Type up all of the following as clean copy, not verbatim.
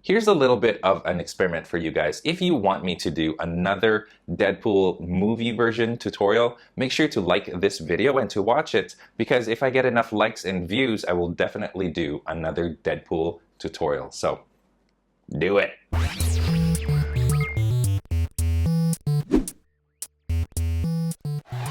Here's a little bit of an experiment for you guys. If you want me to do another Deadpool movie version tutorial, make sure to like this video and to watch it, because if I get enough likes and views, I will definitely do another Deadpool tutorial. So, do it!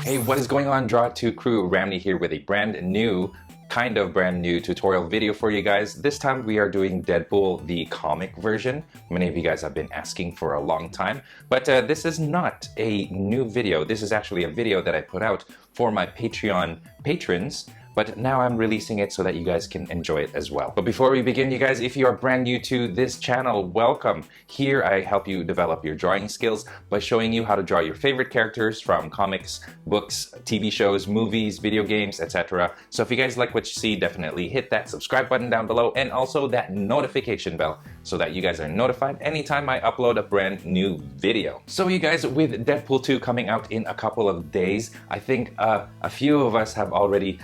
Hey, what is going on, Draw 2 crew? Ramney here with a kind of brand new tutorial video for you guys. This time we are doing Deadpool, the comic version. Many of you guys have been asking for a long time, but this is not a new video. This is actually a video that I put out for my Patreon patrons, but now I'm releasing it so that you guys can enjoy it as well. But before we begin, you guys, if you are brand new to this channel, welcome. Here I help you develop your drawing skills by showing you how to draw your favorite characters from comics, books, TV shows, movies, video games, etc. So if you guys like what you see, definitely hit that subscribe button down below and also that notification bell so that you guys are notified anytime I upload a brand new video. So you guys, with Deadpool 2 coming out in a couple of days, I think a few of us have already,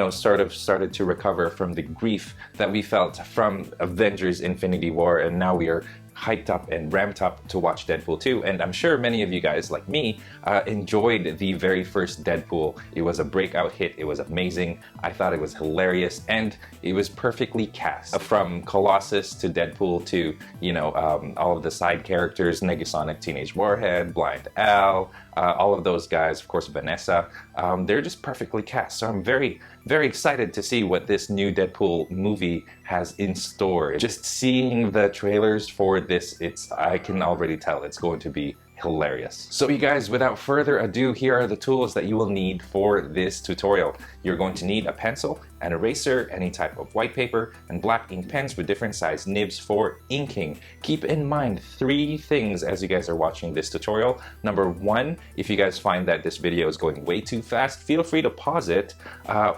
sort of started to recover from the grief that we felt from Avengers Infinity War, and now we are hyped up and ramped up to watch Deadpool 2, and I'm sure many of you guys, like me, enjoyed the very first Deadpool. It was a breakout hit, it was amazing, I thought it was hilarious, and it was perfectly cast. From Colossus to Deadpool to, all of the side characters, Negasonic Teenage Warhead, Blind Al, all of those guys, of course Vanessa, they're just perfectly cast. So I'm very, very excited to see what this new Deadpool movie has in store. Just seeing the trailers for this, I can already tell it's going to be hilarious. So you guys, without further ado, here are the tools that you will need for this tutorial. You're going to need a pencil, an eraser, any type of white paper, and black ink pens with different size nibs for inking. Keep in mind 3 things as you guys are watching this tutorial. Number 1, if you guys find that this video is going way too fast, feel free to pause it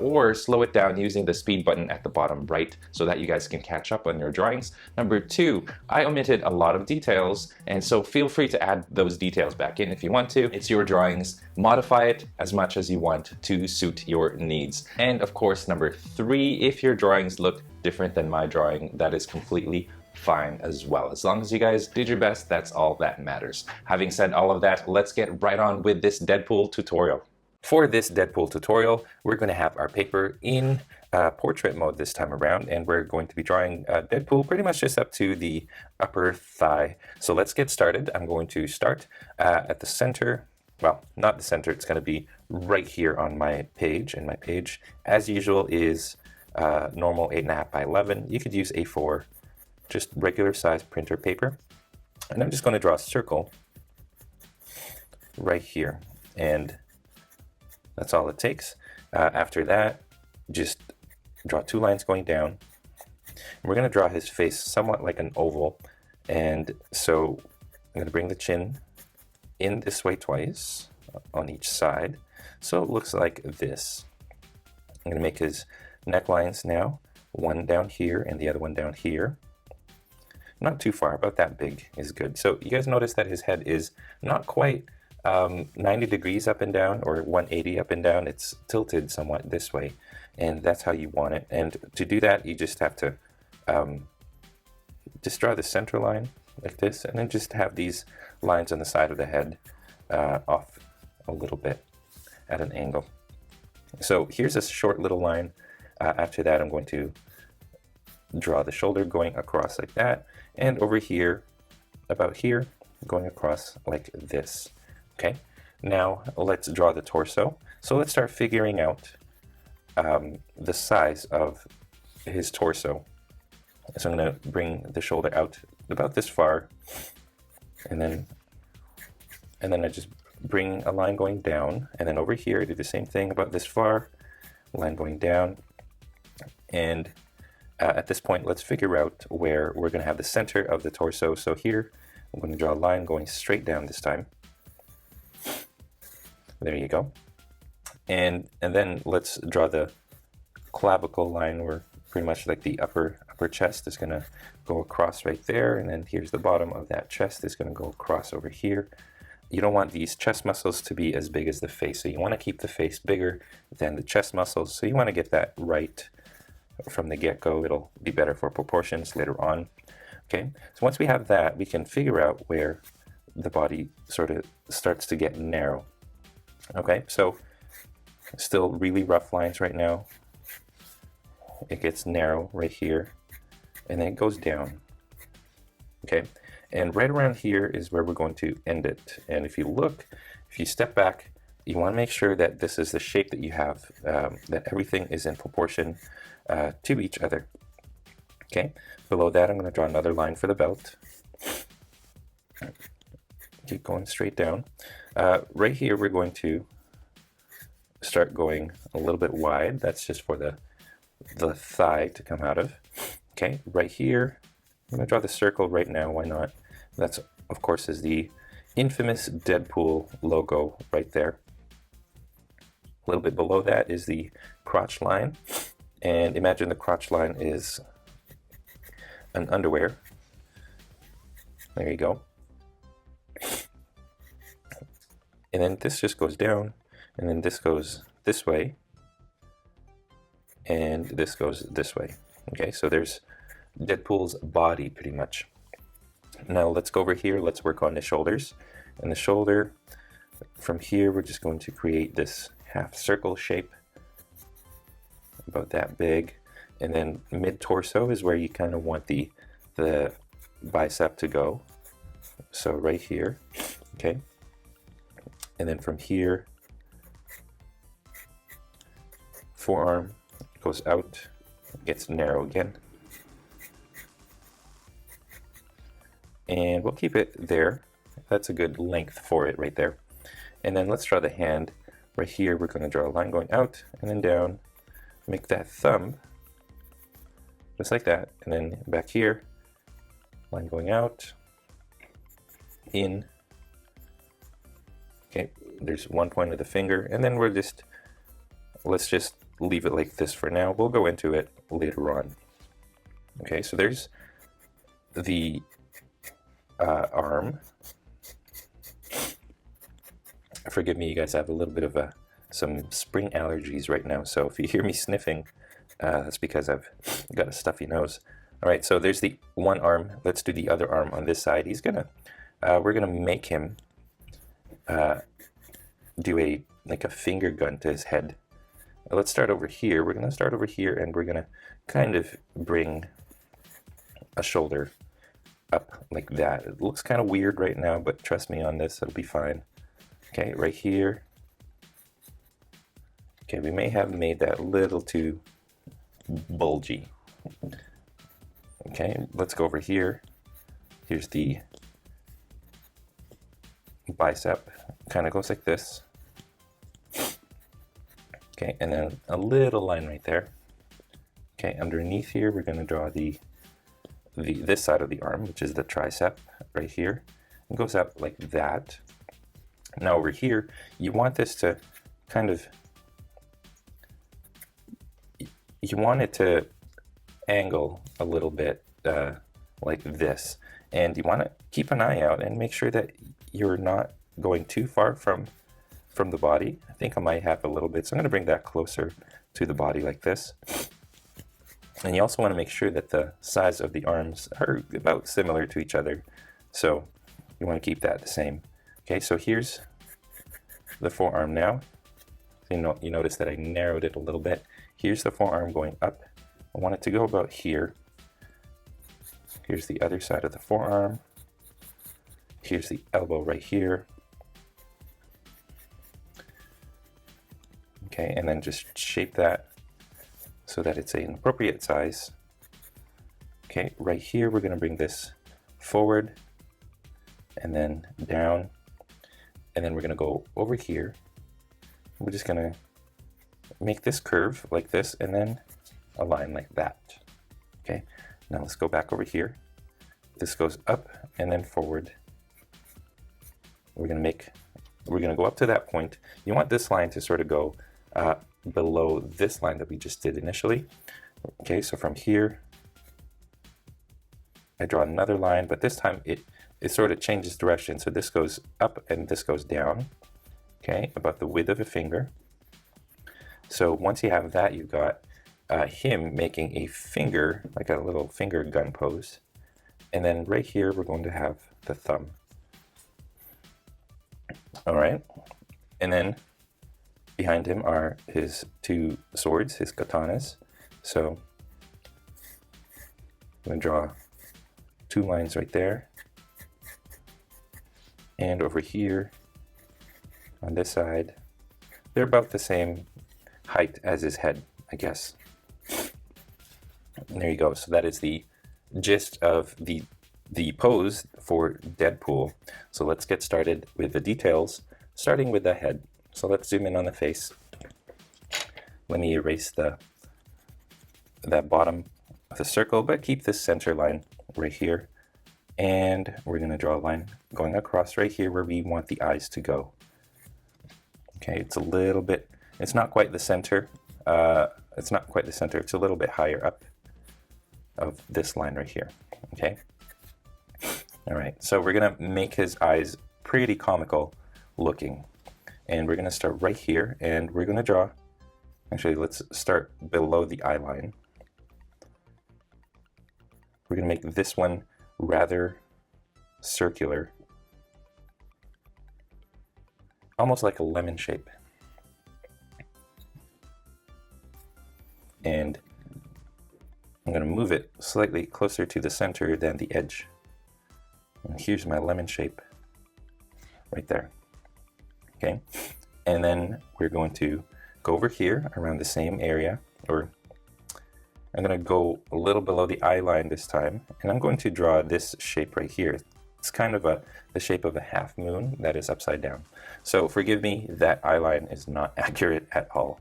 or slow it down using the speed button at the bottom right so that you guys can catch up on your drawings. Number 2, I omitted a lot of details, and so feel free to add those details back in if you want to. It's your drawings. Modify it as much as you want to suit your needs. And of course, number 3, if your drawings look different than my drawing, that is completely fine as well. As long as you guys did your best, that's all that matters. Having said all of that, let's get right on with this Deadpool tutorial. For this Deadpool tutorial, we're going to have our paper in portrait mode this time around, and we're going to be drawing Deadpool pretty much just up to the upper thigh. So let's get started. I'm going to start at the center. Well, not the center, it's going to be right here on my page, and my page, as usual, is normal 8.5 by 11. You could use A4, just regular size printer paper. And I'm just going to draw a circle right here, and that's all it takes. After that, just draw 2 lines going down. We're going to draw his face somewhat like an oval, and so I'm going to bring the chin in this way twice on each side, so it looks like this. I'm going to make his necklines now, one down here and the other one down here. Not too far, about that big is good. So you guys notice that his head is not quite 90 degrees up and down, or 180 up and down. It's tilted somewhat this way, and that's how you want it. And to do that, you just have to just draw the center line like this, and then just have these lines on the side of the head off a little bit at an angle. So here's a short little line. After that, I'm going to draw the shoulder going across like that, and over here, about here, going across like this. Okay, now let's draw the torso. So let's start figuring out the size of his torso. So I'm going to bring the shoulder out about this far, and then I just bring a line going down, and then over here I do the same thing about this far, line going down, and at this point let's figure out where we're going to have the center of the torso. So here I'm going to draw a line going straight down this time. There you go. And then let's draw the clavicle line, where pretty much like the upper chest is going to go across right there, and then here's the bottom of that chest is going to go across over here. You don't want these chest muscles to be as big as the face, so you want to keep the face bigger than the chest muscles, so you want to get that right from the get-go. It'll be better for proportions later on. Okay, so once we have that, we can figure out where the body sort of starts to get narrow. Okay, so still really rough lines right now. It gets narrow right here, and then it goes down. Okay, and right around here is where we're going to end it. And if you look, if you step back, you want to make sure that this is the shape that you have, that everything is in proportion to each other. Okay, below that I'm going to draw another line for the belt. Keep going straight down. Right here we're going to start going a little bit wide. That's just for the thigh to come out of. Okay, right here I'm going to draw the circle right now, why not? That's, of course, is the infamous Deadpool logo right there. A little bit below that is the crotch line, and imagine the crotch line is an underwear. There you go. And then this just goes down, and then this goes this way, and this goes this way. Okay, so there's Deadpool's body pretty much. Now let's go over here, let's work on the shoulders. And the shoulder, from here we're just going to create this half circle shape, about that big. And then mid-torso is where you kind of want the bicep to go. So right here, okay? And then from here, forearm goes out, gets narrow again. And we'll keep it there. That's a good length for it right there. And then let's draw the hand. Right here, we're going to draw a line going out and then down. Make that thumb, just like that. And then back here, line going out, in. Okay, there's one point of the finger. And then let's just leave it like this for now. We'll go into it later on. Okay, so there's the arm. Forgive me, you guys, I have a little bit of some spring allergies right now, so if you hear me sniffing, that's because I've got a stuffy nose. All right, so there's the one arm. Let's do the other arm on this side. We're gonna make him do like a finger gun to his head. Let's start over here. We're gonna start over here, and we're gonna kind of bring a shoulder up like that. It looks kind of weird right now, but trust me on this, it'll be fine. Okay, right here. Okay, we may have made that a little too bulgy. Okay, let's go over here. Here's the bicep. Kind of goes like this. Okay, and then a little line right there. Okay, underneath here, we're going to draw this side of the arm, which is the tricep right here. It goes up like that. Now over here, you want this to kind of, you want it to angle a little bit like this. And you want to keep an eye out and make sure that you're not going too far from the body. I think I might have a little bit, so I'm going to bring that closer to the body like this. And you also want to make sure that the size of the arms are about similar to each other. So you want to keep that the same. Okay, so here's the forearm now. You notice that I narrowed it a little bit. Here's the forearm going up. I want it to go about here. Here's the other side of the forearm. Here's the elbow right here. Okay, and then just shape that so that it's an appropriate size. Okay, right here we're going to bring this forward and then down, and then we're going to go over here. We're just going to make this curve like this and then a line like that. Okay, now let's go back over here. This goes up and then forward. We're going to go up to that point. You want this line to sort of go below this line that we just did initially. Okay, so from here, I draw another line, but this time it sort of changes direction. So this goes up and this goes down, okay, about the width of a finger. So once you have that, you've got him making a finger, like a little finger gun pose. And then right here, we're going to have the thumb. All right. And then behind him are his two swords, his katanas. So I'm going to draw two lines right there. And over here on this side, they're about the same height as his head, I guess. And there you go. So that is the gist of the pose for Deadpool. So let's get started with the details, starting with the head. So let's zoom in on the face. Let me erase that bottom of the circle, but keep this center line right here. And we're going to draw a line going across right here where we want the eyes to go. Okay, it's a little bit, it's not quite the center. It's not quite the center. It's a little bit higher up of this line right here. Okay. All right. So we're going to make his eyes pretty comical looking. And we're going to start right here and we're going to draw. Actually, let's start below the eye line. We're going to make this one rather circular, almost like a lemon shape. And I'm going to move it slightly closer to the center than the edge. And here's my lemon shape right there. Okay, and then we're going to go over here around the same area, or I'm going to go a little below the eye line this time, and I'm going to draw this shape right here. It's kind of the shape of a half moon that is upside down. So forgive me, that eye line is not accurate at all.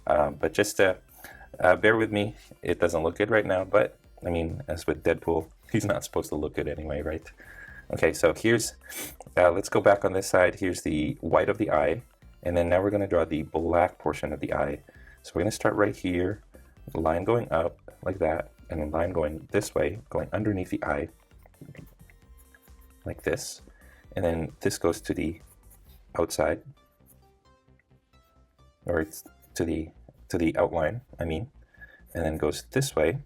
But just bear with me, it doesn't look good right now, but I mean, as with Deadpool, he's not supposed to look good anyway, right? Okay, so here's, let's go back on this side. Here's the white of the eye, and then now we're going to draw the black portion of the eye. So we're going to start right here, line going up like that, and a line going this way, going underneath the eye, like this. And then this goes to the outside, or it's to the outline, I mean, and then goes this way.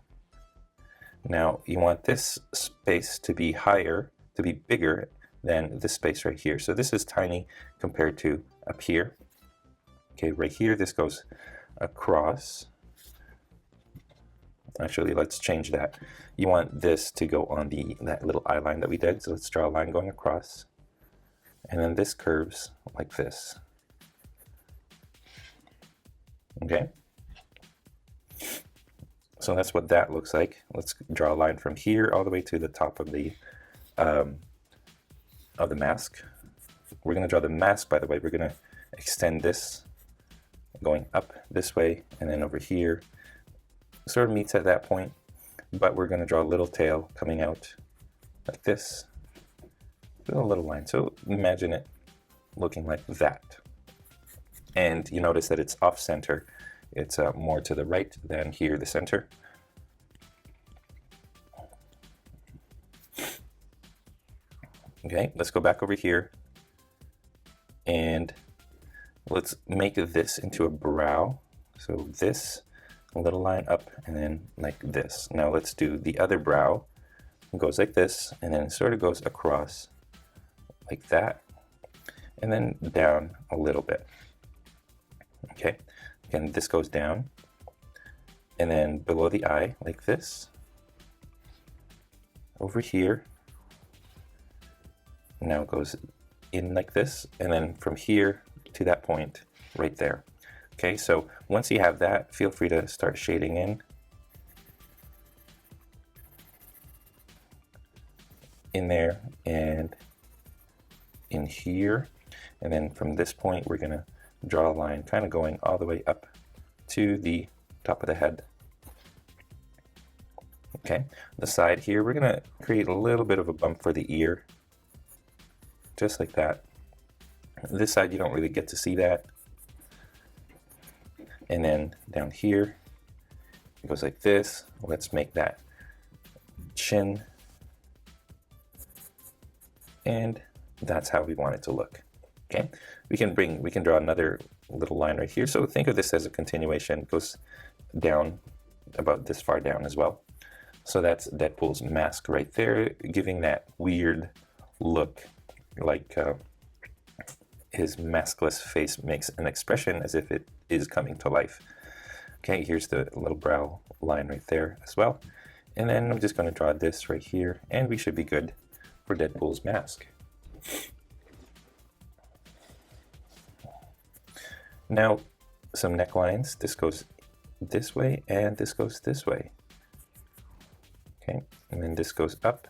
Now you want this space to be higher, to be bigger than this space right here. So this is tiny compared to up here. Okay, right here, this goes across. Actually, let's change that. You want this to go on that little eye line that we did. So let's draw a line going across. And then this curves like this. Okay. So that's what that looks like. Let's draw a line from here all the way to the top of the mask. We're going to draw the mask, by the way. We're going to extend this going up this way, and then over here sort of meets at that point, but we're going to draw a little tail coming out like this with a little line. So imagine it looking like that. And you notice that it's off center. It's more to the right than here, the center. Okay, let's go back over here and let's make this into a brow. So this, a little line up, and then like this. Now let's do the other brow. It goes like this, and then it sort of goes across like that, and then down a little bit. Okay, again, this goes down, and then below the eye like this. Over here, now it goes in like this, and then from here to that point right there. Okay, so once you have that, feel free to start shading in there and in here, and then from this point we're going to draw a line kind of going all the way up to the top of the head. Okay, the side here, we're going to create a little bit of a bump for the ear, just like that. This side you don't really get to see that. And then down here it goes like this. Let's make that chin, and that's how we want it to look. Okay, we can draw another little line right here. So think of this as a continuation. It goes down about this far down as well. So that's Deadpool's mask right there, giving that weird look, like his maskless face makes an expression as if it is coming to life. Okay, here's the little brow line right there as well. And then I'm just going to draw this right here, and we should be good for Deadpool's mask. Now, some necklines. This goes this way, and this goes this way. Okay, and then this goes up,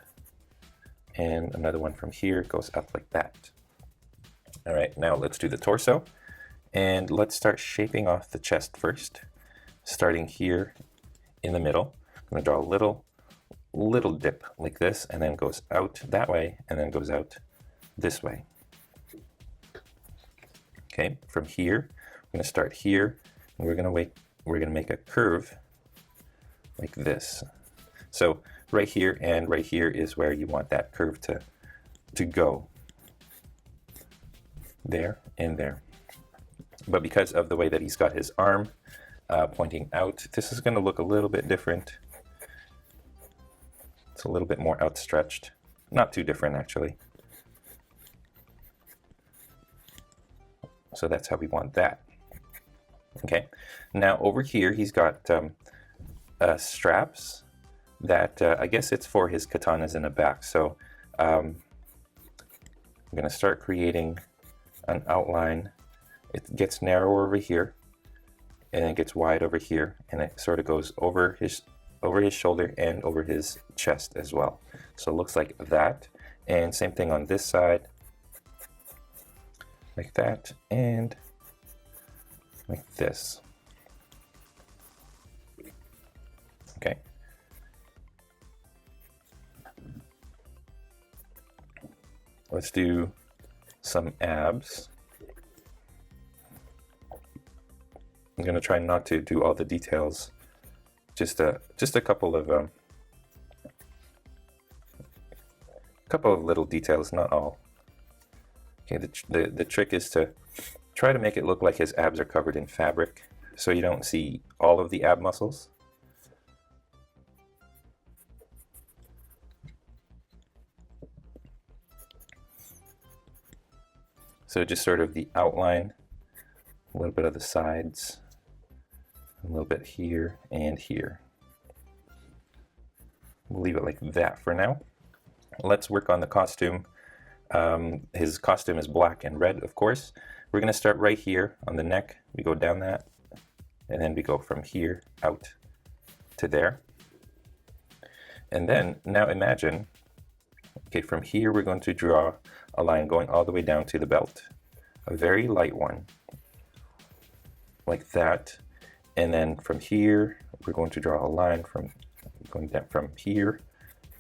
and another one from here goes up like that. All right, now let's do the torso, and let's start shaping off the chest first, starting here in the middle. I'm going to draw a little dip like this, and then goes out that way, and then goes out this way. Okay, from here, I'm going to start here, and we're going to make a curve like this. So right here and right here is where you want that curve to go. There and there. But because of the way that he's got his arm pointing out, this is going to look a little bit different. It's a little bit more outstretched. Not too different, actually. So that's how we want that. Okay, now over here he's got straps that I guess it's for his katanas in the back. So I'm going to start creating an outline. It gets narrow over here, and it gets wide over here, and it sort of goes over his shoulder and over his chest as well. So it looks like that. And same thing on this side, like that, and like this. Okay. Let's do some abs. I'm going to try not to do all the details. Just a couple of little details, not all. Okay, the trick is to try to make it look like his abs are covered in fabric, so you don't see all of the ab muscles. So just sort of the outline, a little bit of the sides, a little bit here and here. We'll leave it like that for now. Let's work on the costume. His costume is black and red, of course. We're going to start right here on the neck. We go down that, and then we go from here out to there. And then, now imagine, okay, from here we're going to draw a line going all the way down to the belt. A very light one, like that. And then from here, we're going to draw a line going down from here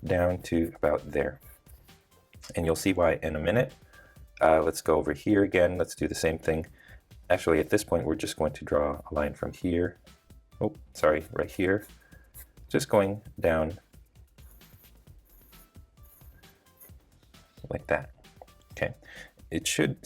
down to about there. And you'll see why in a minute. Let's go over here again. Let's do the same thing. Actually, at this point, we're just going to draw a line from here. Oh, sorry, right here. Just going down like that. Okay, it should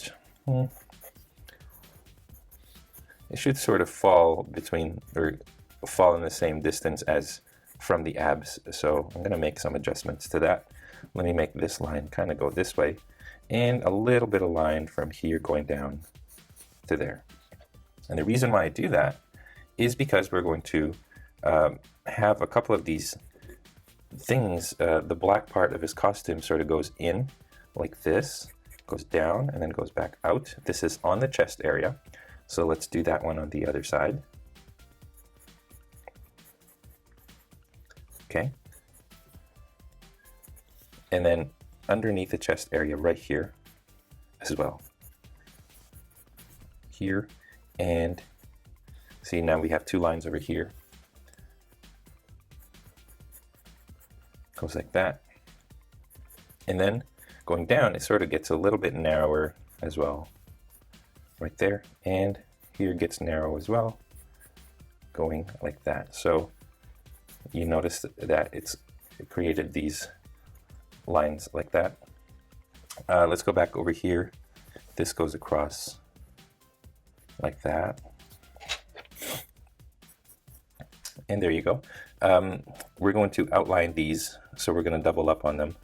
sort of fall between, or fall in the same distance as from the abs. So I'm going to make some adjustments to that. Let me make this line kind of go this way, and a little bit of line from here going down to there. And the reason why I do that is because we're going to have a couple of these things. The black part of his costume sort of goes in like this, goes down, and then goes back out. This is on the chest area. So let's do that one on the other side. Okay. And then underneath the chest area right here as well. Here, and see, now we have two lines over here. Goes like that. And then going down, it sort of gets a little bit narrower as well. Right there, and here gets narrow as well, going like that. So you notice that it created these lines like that. Let's go back over here. This goes across like that. And there you go. we're going to outline these, so we're going to double up on them.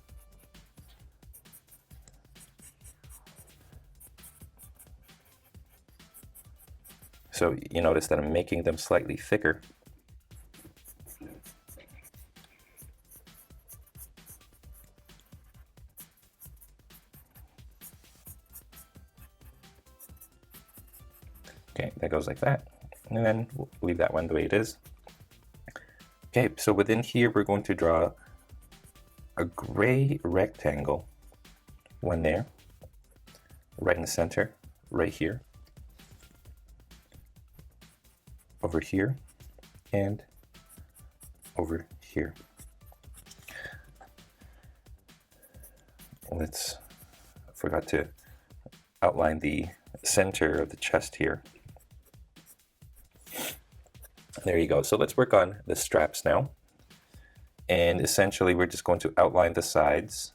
So you notice that I'm making them slightly thicker. Okay, that goes like that. And then we'll leave that one the way it is. Okay, so within here we're going to draw a gray rectangle, one there, right in the center, right here, over here, and over here. I forgot to outline the center of the chest here. There you go. So let's work on the straps now. And essentially we're just going to outline the sides.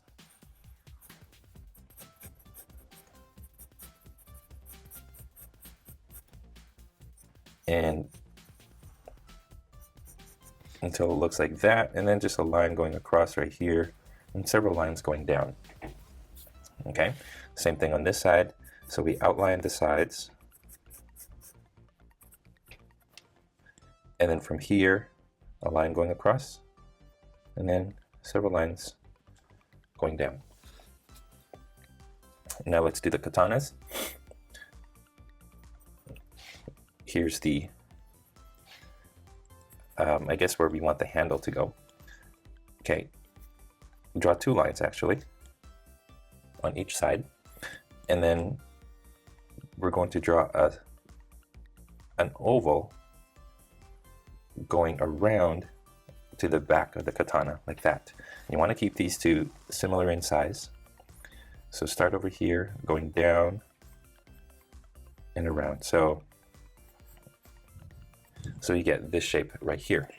And until it looks like that, and then just a line going across right here, and several lines going down. Okay, same thing on this side. So we outline the sides. And then from here, a line going across, and then several lines going down. Now let's do the katanas. Here's the, I guess where we want the handle to go. Okay, draw two lines actually on each side, and then we're going to draw an oval going around to the back of the katana like that. You want to keep these two similar in size. So start over here, going down and around. So you get this shape right here.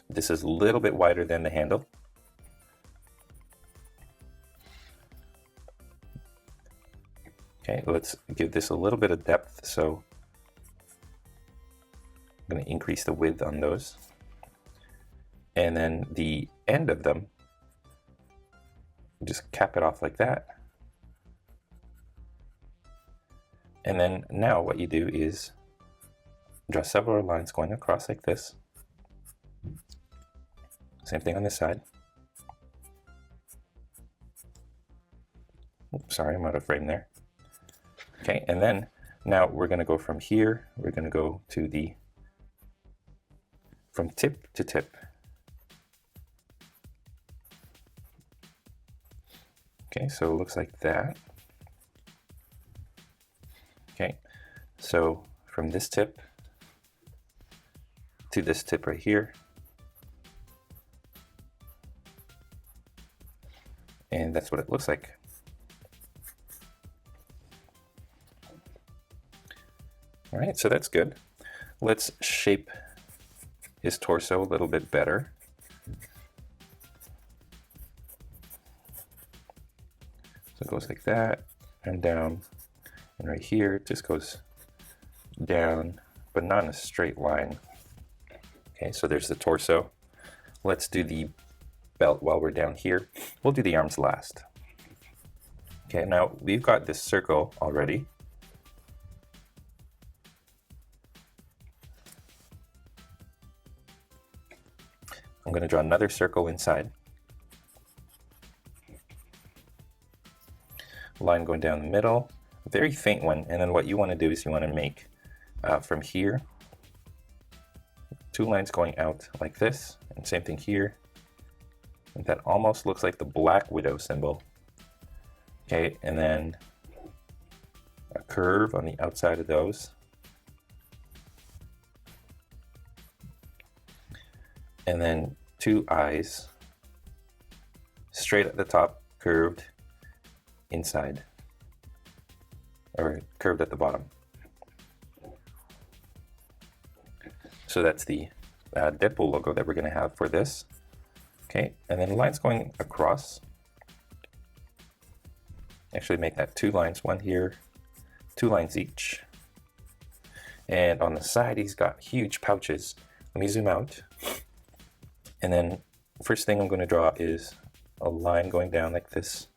This is a little bit wider than the handle. Okay, let's give this a little bit of depth. So I'm going to increase the width on those. And then the end of them, just cap it off like that. And then now what you do is draw several lines going across like this. Same thing on this side. Oops, sorry, I'm out of frame there. Okay, and then now we're going to go from here, we're going to go to from tip to tip. Okay, so it looks like that. Okay, so from this tip to this tip right here. And that's what it looks like. All right, so that's good. Let's shape his torso a little bit better. So it goes like that and down, and right here it just goes down, but not in a straight line. Okay, so there's the torso. Let's do the belt while we're down here. We'll do the arms last. Okay, now we've got this circle already. I'm going to draw another circle inside. Line going down the middle, a very faint one, and then what you want to do is you want to make from here 2 lines going out like this, and same thing here. And that almost looks like the Black Widow symbol. Okay, and then a curve on the outside of those. And then 2 eyes straight at the top, curved inside, or curved at the bottom. So that's the Deadpool logo that we're going to have for this. Okay, and then lines going across. Actually make that 2 lines, one here, 2 lines each. And on the side, he's got huge pouches. Let me zoom out. And then first thing I'm going to draw is a line going down like this,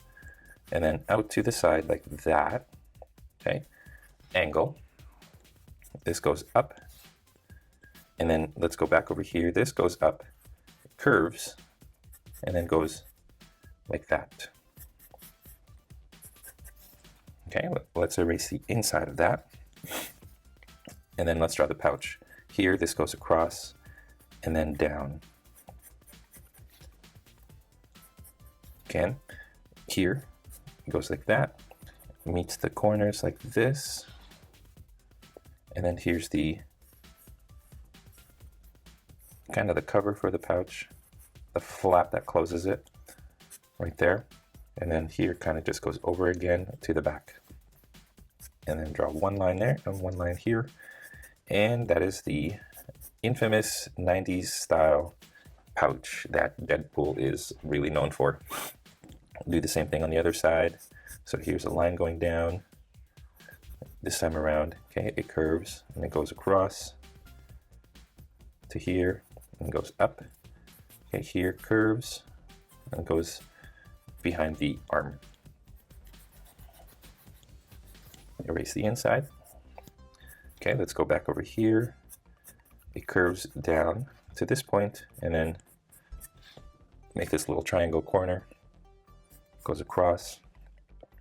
and then out to the side like that. Okay, angle. This goes up, and then let's go back over here. This goes up, curves, and then goes like that. Okay, let's erase the inside of that. And then let's draw the pouch. Here, this goes across and then down. Again, here, it goes like that, meets the corners like this. And then here's the kind of the cover for the pouch, the flap that closes it right there. And then here kind of just goes over again to the back. And then draw one line there and one line here. And that is the infamous 90s style pouch that Deadpool is really known for. Do the same thing on the other side. So here's a line going down. This time around, okay, it curves and it goes across to here and goes up. Okay, here curves and goes behind the arm. Erase the inside. Okay, let's go back over here. It curves down to this point and then make this little triangle corner. Goes across,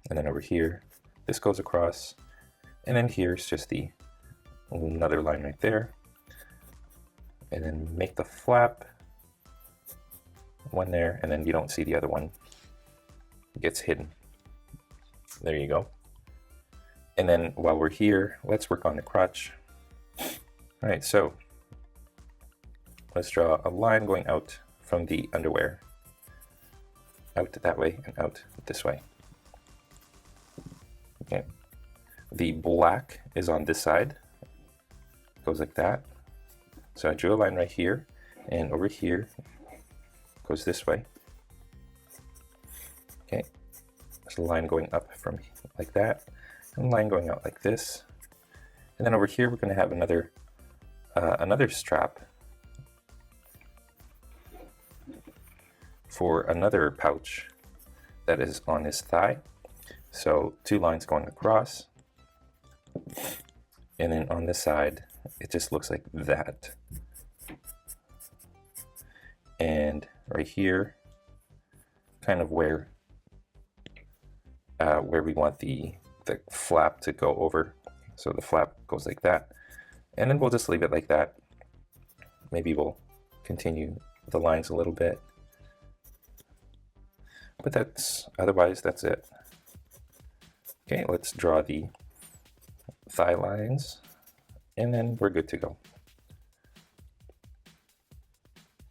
and then over here, this goes across, and then here's just the another line right there. And then make the flap one there, and then you don't see the other one. It gets hidden. There you go. And then while we're here, let's work on the crotch. All right, so let's draw a line going out from the underwear. Out that way and out this way. Okay. The black is on this side. Goes like that. So I drew a line right here, and over here goes this way. Okay. There's a line going up from like that, and a line going out like this. And then over here we're going to have another strap for another pouch that is on his thigh. So two lines going across, and then on this side it just looks like that. And right here, kind of where we want the flap to go over. So the flap goes like that, and then we'll just leave it like that. Maybe we'll continue the lines a little bit. But otherwise that's it. Okay, let's draw the thigh lines, and then we're good to go.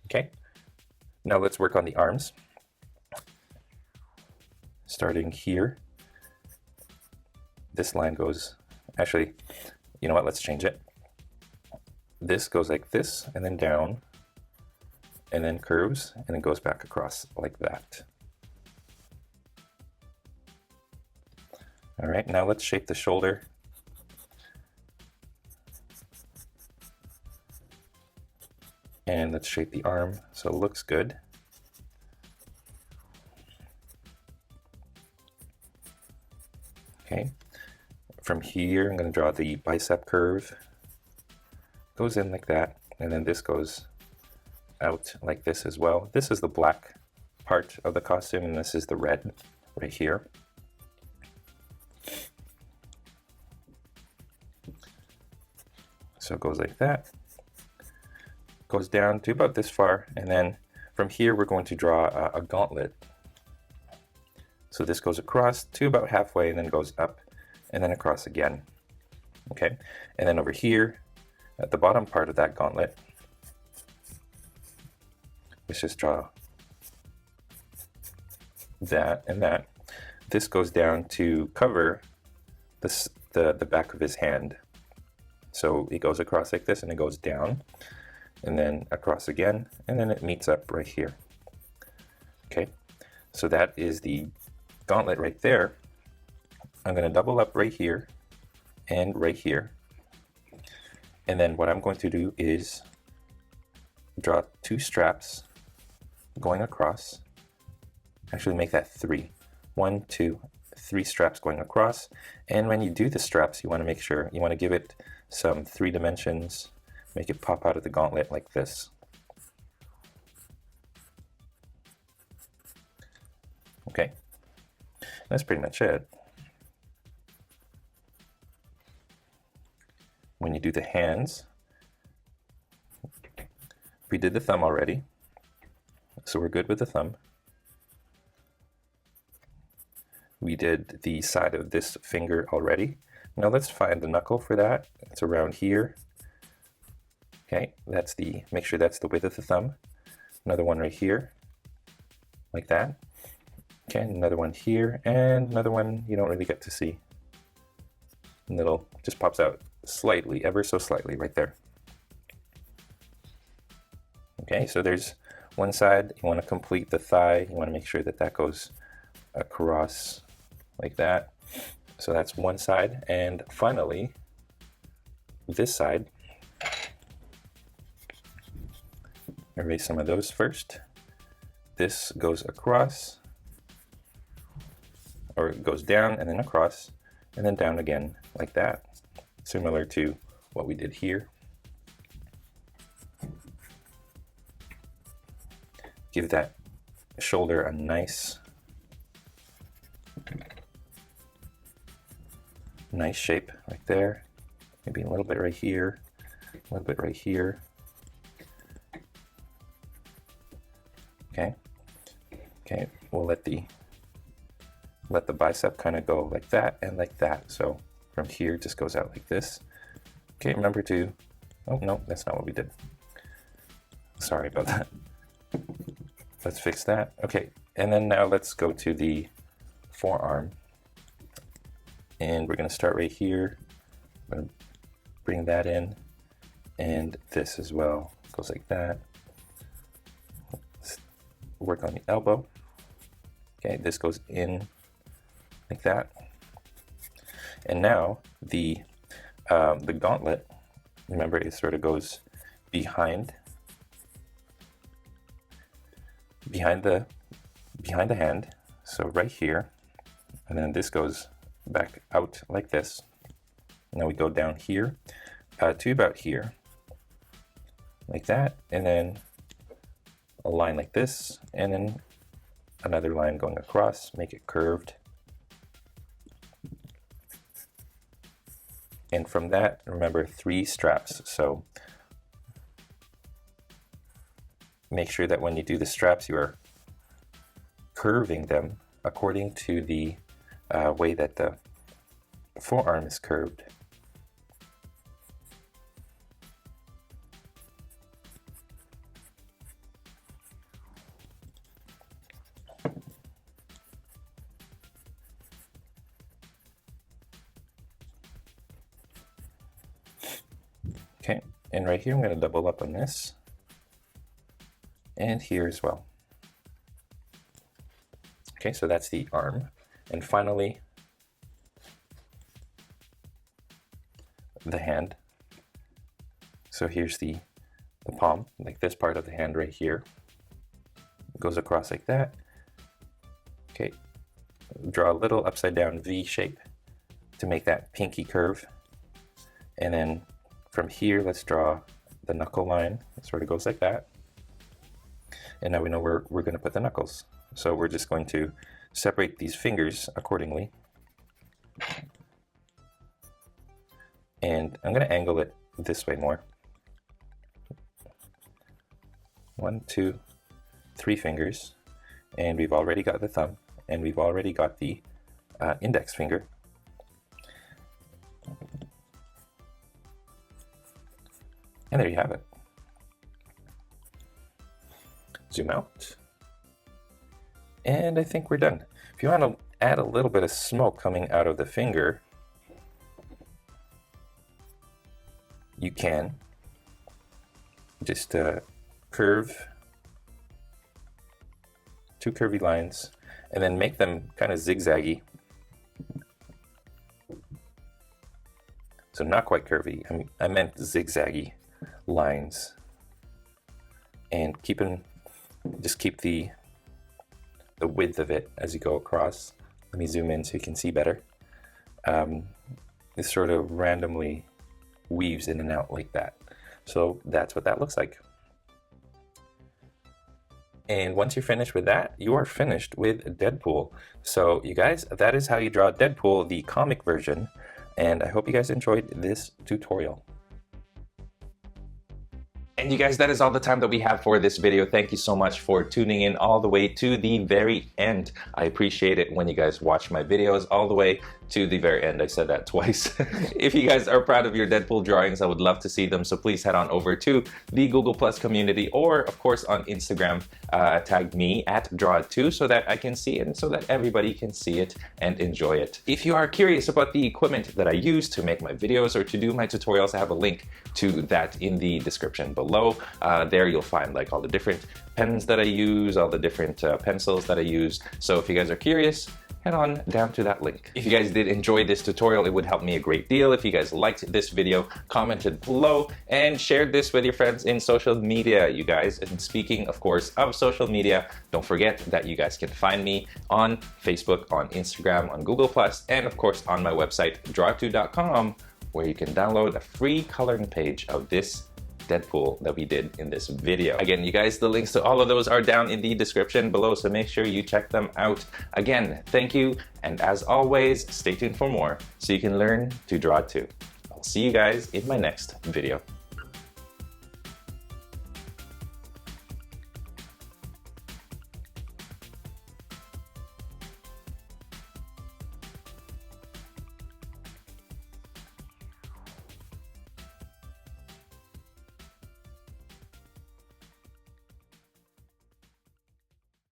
Okay, now let's work on the arms. Starting here, this line goes, actually, you know what, let's change it. This goes like this, and then down, and then curves, and it goes back across like that. All right, now let's shape the shoulder. And let's shape the arm so it looks good. Okay, from here I'm going to draw the bicep curve. Goes in like that, and then this goes out like this as well. This is the black part of the costume, and this is the red right here. So it goes like that, goes down to about this far, and then from here we're going to draw a gauntlet. So this goes across to about halfway and then goes up and then across again. Okay, and then over here at the bottom part of that gauntlet, let's just draw that and that. This goes down to cover the back of his hand. So it goes across like this, and it goes down, and then across again, and then it meets up right here. Okay, so that is the gauntlet right there. I'm going to double up right here and right here. And then what I'm going to do is draw 2 straps going across. Actually make that 3. 1, 2, 3 straps going across. And when you do the straps, you want to make sure, you want to give it some 3 dimensions, make it pop out of the gauntlet like this. Okay, that's pretty much it. When you do the hands, we did the thumb already, so we're good with the thumb. We did the side of this finger already. Now let's find the knuckle for that. It's around here. Okay, that's the, make sure that's the width of the thumb. Another one right here, like that. Okay, another one here, and another one you don't really get to see. And it'll just pops out slightly, ever so slightly, right there. Okay, so there's one side. You want to complete the thigh. You want to make sure that that goes across like that. So that's one side. And finally, this side. Erase some of those first. This goes across, or it goes down and then across, and then down again like that. Similar to what we did here. Give that shoulder a nice shape right there. Maybe a little bit right here, a little bit right here. Okay. Okay, we'll let the bicep kind of go like that and like that. So from here it just goes out like this. Okay, remember to, oh no, that's not what we did. Sorry about that. Let's fix that. Okay, and then now let's go to the forearm. And we're gonna start right here. I'm gonna bring that in, and this as well. Goes like that. Let's work on the elbow. Okay, this goes in like that. And now the gauntlet, remember, it sort of goes behind the hand, so right here, and then this goes back out like this. Now we go down here to about here, like that, and then a line like this, and then another line going across, make it curved. And from that, remember, 3 straps. So make sure that when you do the straps, you are curving them according to the way that the forearm is curved. Okay, and right here I'm going to double up on this, and here as well. Okay, so that's the arm. And finally, the hand. So here's the palm, like this part of the hand right here. It goes across like that. Okay, draw a little upside down V shape to make that pinky curve. And then from here, let's draw the knuckle line. It sort of goes like that. And now we know where we're going to put the knuckles. So we're just going to separate these fingers accordingly. And I'm going to angle it this way more. 1, 2, 3 fingers. And we've already got the thumb. And we've already got the index finger. And there you have it. Zoom out. And I think we're done. If you want to add a little bit of smoke coming out of the finger, you can. Just curve 2 curvy lines and then make them kind of zigzaggy. So not quite curvy. I meant zigzaggy lines. And just keep the width of it as you go across. Let me zoom in so you can see better. It sort of randomly weaves in and out like that. So that's what that looks like. And once you're finished with that, you are finished with Deadpool. So you guys, that is how you draw Deadpool, the comic version. And I hope you guys enjoyed this tutorial. And you guys, that is all the time that we have for this video. Thank you so much for tuning in all the way to the very end. I appreciate it when you guys watch my videos all the way to the very end. I said that twice. If you guys are proud of your Deadpool drawings, I would love to see them. So please head on over to the Google Plus community, or of course on Instagram, tag me at Draw2 so that I can see it and so that everybody can see it and enjoy it. If you are curious about the equipment that I use to make my videos or to do my tutorials, I have a link to that in the description below. There you'll find like all the different pens that I use, all the different pencils that I use. So if you guys are curious, head on down to that link. If you guys did enjoy this tutorial, it would help me a great deal if you guys liked this video, commented below, and shared this with your friends in social media, you guys. And speaking, of course, of social media, don't forget that you guys can find me on Facebook, on Instagram, on Google+, and of course on my website, draw2.com, where you can download a free coloring page of this Deadpool that we did in this video. Again, you guys, the links to all of those are down in the description below, so make sure you check them out. Again, thank you, and as always, stay tuned for more so you can learn to draw too. I'll see you guys in my next video.